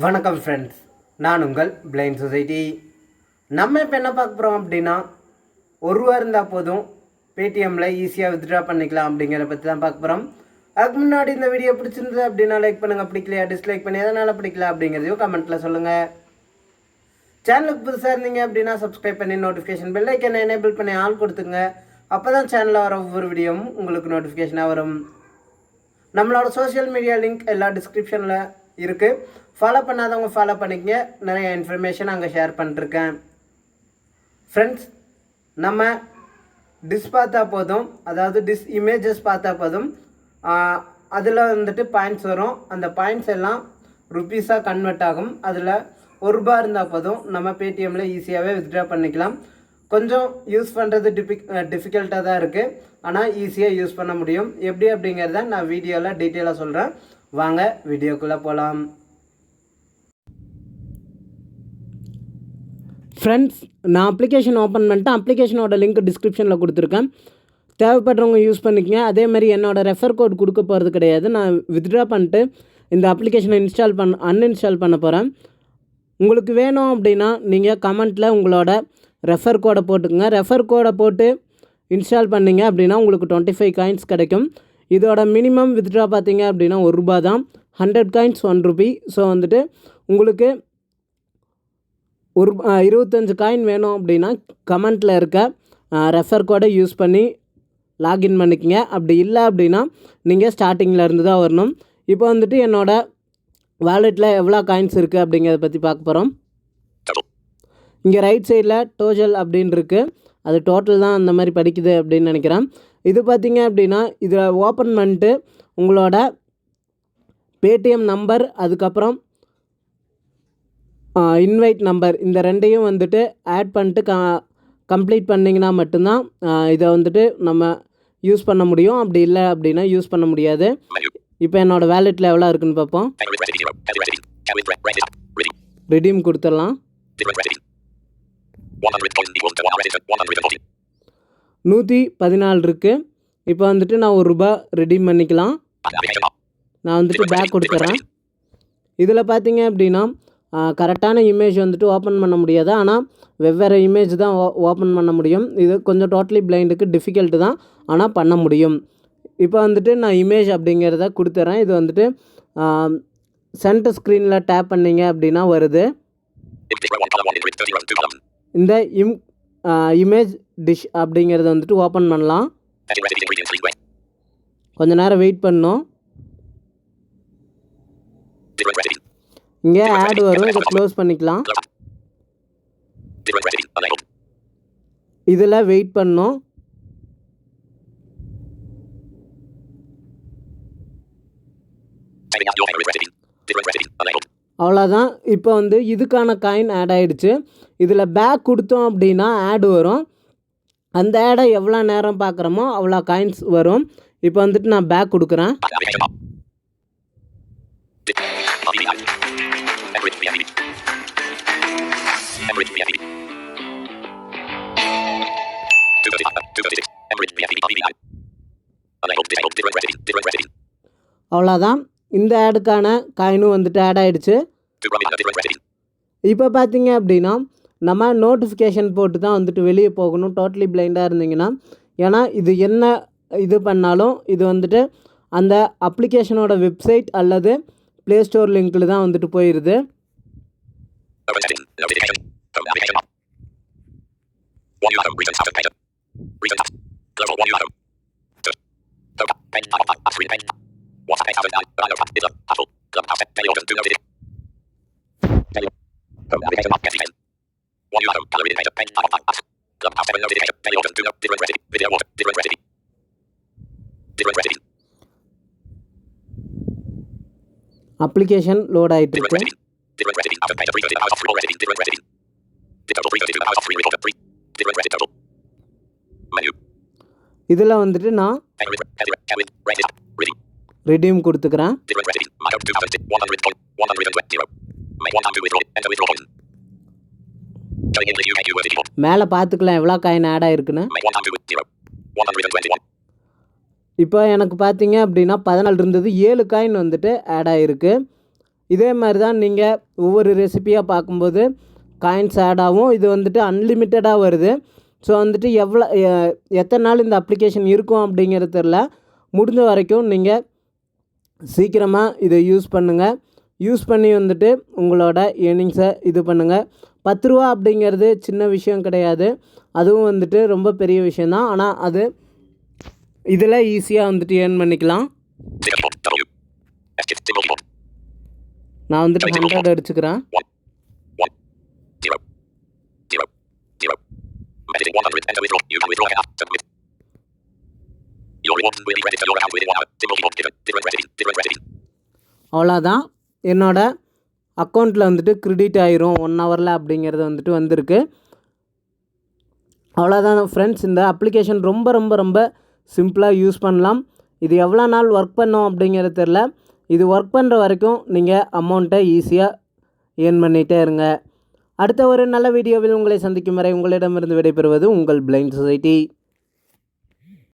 வணக்கம் ஃப்ரெண்ட்ஸ், நான் உங்கள் பிளைண்ட் சொசைட்டி. நம்ம இப்போ என்ன பார்க்க போகிறோம் அப்படின்னா, ₹1 இருந்தால் போதும் பேடிஎம்மில் ஈஸியாக வித்ட்ரா பண்ணிக்கலாம் அப்படிங்கிற பற்றி தான் பார்க்க போகிறோம். அதுக்கு முன்னாடி இந்த வீடியோ பிடிச்சிருந்தது அப்படின்னா லைக் பண்ணுங்கள், பிடிக்கலையா டிஸ்லைக் பண்ணி எதனால் பிடிக்கல அப்படிங்கிறதையும் கமெண்ட்டில் சொல்லுங்கள். சேனலுக்கு புதுசாக இருந்தீங்க அப்படின்னா சப்ஸ்கிரைப் பண்ணி நோட்டிஃபிகேஷன் பெல் ஐக்கனை எனேபிள் பண்ணி ஆல் கொடுத்துங்க. அப்போ தான் சேனலில் வர ஒவ்வொரு வீடியோவும் உங்களுக்கு நோட்டிஃபிகேஷனாக வரும். நம்மளோட சோஷியல் மீடியா லிங்க் எல்லா டிஸ்கிரிப்ஷனில் இருக்குது. ஃபாலோ பண்ணாதவங்க ஃபாலோ பண்ணிக்கங்க. நிறைய இன்ஃபர்மேஷன் அங்கே ஷேர் பண்ணிருக்கேன். ஃப்ரெண்ட்ஸ், நம்ம டிஸ் பார்த்தா போதும், அதாவது இமேஜஸ் பார்த்தா போதும், அதில் வந்துட்டு பாயிண்ட்ஸ் வரும். அந்த பாயிண்ட்ஸ் எல்லாம் ருப்பீஸாக கன்வெர்ட் ஆகும். அதில் ₹1 இருந்தால் போதும் நம்ம பேடிஎம்மில் ஈஸியாகவே வித்ட்ரா பண்ணிக்கலாம். கொஞ்சம் யூஸ் பண்ணுறது டிஃபிகல்ட்டாக தான் இருக்குது, ஆனால் ஈஸியாக யூஸ் பண்ண முடியும். எப்படி அப்படிங்கிறத நான் வீடியோவில் டீட்டெயிலாக சொல்கிறேன். வாங்க வீடியோக்குள்ளே போகலாம். ஃப்ரெண்ட்ஸ், நான் அப்ளிகேஷன் ஓப்பன் பண்ணிட்டேன். அப்ளிகேஷனோட லிங்க் டிஸ்கிரிப்ஷனில் கொடுத்துருக்கேன். தேவைப்படுறவங்க யூஸ் பண்ணிக்கங்க. அதேமாதிரி என்னோடய ரெஃபர் கோட் கொடுக்க போகிறது கிடையாது. நான் வித்ட்ரா பண்ணிட்டு இந்த அப்ளிகேஷனை அன்இன்ஸ்டால் பண்ண போகிறேன். உங்களுக்கு வேணும் அப்படின்னா நீங்கள் கமெண்ட்டில் உங்களோட ரெஃபர் கோடை போட்டுக்கோங்க. ரெஃபர் கோடை போட்டு இன்ஸ்டால் பண்ணிங்க அப்படின்னா உங்களுக்கு 25 காயின்ஸ் கிடைக்கும். இதோட மினிமம் வித்ட்ரா பார்த்தீங்க அப்படின்னா ₹1 தான். 100 காயின்ஸ் ₹1. ஸோ வந்துட்டு உங்களுக்கு 25 காயின் வேணும் அப்படின்னா கமெண்ட்டில் இருக்க ரெஃபர் கோடை யூஸ் பண்ணி லாகின் பண்ணிக்கங்க. அப்படி இல்லை அப்படின்னா நீங்கள் ஸ்டார்டிங்கில் இருந்து தான் வரணும். இப்போ வந்துட்டு என்னோடய வாலெட்டில் எவ்வளோ காயின்ஸ் இருக்குது அப்படிங்கிறத பற்றி பார்க்க போகிறோம். இங்கே ரைட் சைடில் டோட்டல் அப்படின்னு இருக்குது. அது டோட்டல் தான் அந்த மாதிரி படிக்குது அப்படின்னு நினைக்கிறேன். இது பார்த்திங்க அப்படின்னா இதில் ஓப்பன் பண்ணிட்டு உங்களோட பேடிஎம் நம்பர், அதுக்கப்புறம் இன்வைட் நம்பர், இந்த ரெண்டையும் வந்துட்டு ஆட் பண்ணிட்டு கம்ப்ளீட் பண்ணிங்கன்னா மட்டும்தான் இதை வந்துட்டு நம்ம யூஸ் பண்ண முடியும். அப்படி இல்லை அப்படின்னா யூஸ் பண்ண முடியாது. இப்போ என்னோடய வேலெட்டில் எவ்வளோ இருக்குன்னு பார்ப்போம். ரிடீம் கொடுத்துடலாம். 114 இருக்குது. இப்போ வந்துட்டு நான் ₹1 ரிடீம் பண்ணிக்கலாம். நான் வந்துட்டு பேக் கொடுத்துட்றேன். இதில் பார்த்தீங்க அப்படின்னா கரெக்டான இமேஜ் வந்துட்டு ஓப்பன் பண்ண முடியாது, ஆனால் வெவ்வேறு இமேஜ் தான் ஓப்பன் பண்ண முடியும். இது கொஞ்சம் டோட்டலி பிளைண்டுக்கு டிஃபிகல்ட்டு தான், ஆனால் பண்ண முடியும். இப்போ வந்துட்டு நான் இமேஜ் அப்படிங்கிறத கொடுத்துட்றேன். இது வந்துட்டு சென்டர் ஸ்க்ரீனில் டேப் பண்ணிங்க அப்படின்னா வருது. இந்த இமேஜ் டிஷ் அப்படிங்கிறத வந்துட்டு ஓப்பன் பண்ணலாம். கொஞ்ச நேரம் வெயிட் பண்ணணும். இங்கே ஆட் வரும், இதை க்ளோஸ் பண்ணிக்கலாம். இதில் வெயிட் பண்ணணும். அவ்வளோதான். இப்போ வந்து இதுக்கான காயின் ஆட் ஆகிடுச்சு. இதில் பேக் கொடுத்தோம் அப்படின்னா ஆட் வரும். அந்த ஆடை எவ்வளோ நேரம் பார்க்குறோமோ அவ்வளோ காயின்ஸ் வரும். இப்போ வந்துட்டு நான் பேக் கொடுக்குறேன். அவ்வளோதான். இந்த ஆடுக்கான காயினும் வந்துட்டு ஆட் ஆகிடுச்சு. இப்போ பார்த்தீங்க அப்படின்னா நம்ம நோட்டிஃபிகேஷன் போட்டு தான் வந்துட்டு வெளியே போகணும் டோட்டலி பிளைண்டாக இருந்தீங்கன்னா. ஏன்னா இது என்ன இது பண்ணாலும் இது வந்துட்டு அந்த அப்ளிகேஷனோட வெப்சைட் அல்லது ப்ளே ஸ்டோர் லிங்க்கில் தான் வந்துட்டு போயிடுது. அப்ளிகேஷன் லோட் ஆகிட்டு இருக்கு. இதில் வந்துட்டு நான் ரிடீம் கொடுத்துக்கிறேன். மேலே பார்த்துக்கலாம் எவ்வளோ காயின் ஆட் ஆகிருக்குன்னு. இப்போ எனக்கு பார்த்தீங்க அப்படின்னா 14 இருந்தது, 7 காயின் வந்துட்டு ஆட் ஆகிருக்கு. இதே மாதிரி தான் நீங்கள் ஒவ்வொரு ரெசிபியாக பார்க்கும்போது காயின்ஸ் ஆட் ஆகும். இது வந்துட்டு அன்லிமிட்டடாக வருது. ஸோ வந்துட்டு எத்தனை நாள் இந்த அப்ளிகேஷன் இருக்கும் அப்படிங்கிறது தெரில. முடிஞ்ச வரைக்கும் நீங்கள் சீக்கிரமாக இதை யூஸ் பண்ணுங்கள். யூஸ் பண்ணி வந்துட்டு உங்களோட ஏர்னிங்ஸை இது பண்ணுங்கள். 10 ரூபா அப்படிங்கிறது சின்ன விஷயம் கிடையாது. அதுவும் வந்துட்டு ரொம்ப பெரிய விஷயந்தான். ஆனால் அது இதில் ஈஸியாக வந்துட்டு ஏர்ன் பண்ணிக்கலாம். நான் வந்துட்டு 100 அடிச்சுக்கிறேன். அவ்வளோதான், என்னோட அக்கௌண்ட்டில் வந்துட்டு கிரெடிட் ஆயிரும் 1 ஹவரில் அப்படிங்கிறது வந்துட்டு வந்திருக்கு. அவ்வளோதான் ஃப்ரெண்ட்ஸ். இந்த அப்ளிகேஷன் ரொம்ப ரொம்ப ரொம்ப சிம்பிளாக யூஸ் பண்ணலாம். இது எவ்வளோ நாள் ஒர்க் பண்ணோம் அப்படிங்கிறது தெரில. இது ஒர்க் பண்ணுற வரைக்கும் நீங்கள் அமௌண்ட்டை ஈஸியாக ஏர்ன் பண்ணிகிட்டே இருங்க. அடுத்த ஒரு நல்ல வீடியோவில் உங்களை சந்திக்கும் வரை உங்களிடமிருந்து விடைபெறுவது உங்கள் பிளைண்ட் சொசைட்டி.